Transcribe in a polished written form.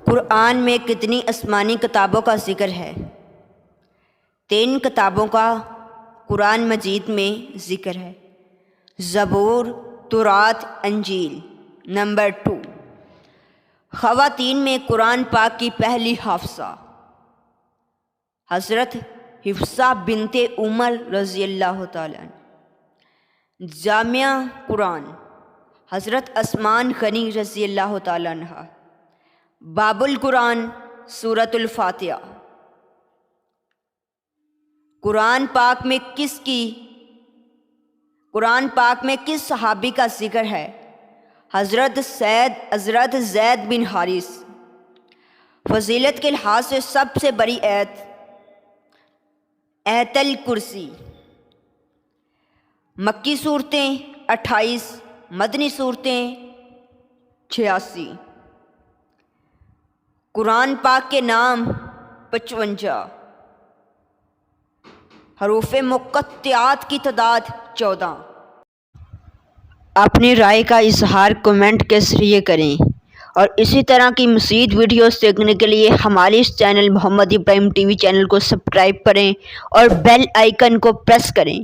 قرآن میں کتنی آسمانی کتابوں کا ذکر ہے؟ 3 کتابوں کا قرآن مجید میں ذکر ہے: زبور، تورات، انجیل۔ نمبر 2، خواتین میں قرآن پاک کی پہلی حافظہ حضرت حفصہ بنت عمر رضی اللہ تعالیٰ عنہ۔ جامعہ قرآن حضرت عثمان غنی رضی اللہ تعالیٰ عنہ۔ باب القرآن سورۃ الفاتحہ۔ قرآن پاک میں کس صحابی کا ذکر ہے؟ حضرت زید بن حارث۔ فضیلت کے لحاظ سے سب سے بڑی آیت الکرسی۔ مکی صورتیں 28، مدنی صورتیں 86۔ قرآن پاک کے نام 55۔ حروف مقطعات کی تعداد 14۔ اپنی رائے کا اظہار کمنٹ کے ذریعے کریں اور اسی طرح کی مزید ویڈیوز دیکھنے کے لیے ہمارے اس چینل محمد ابراہیم ٹی وی چینل کو سبسکرائب کریں اور بیل آئیکن کو پریس کریں۔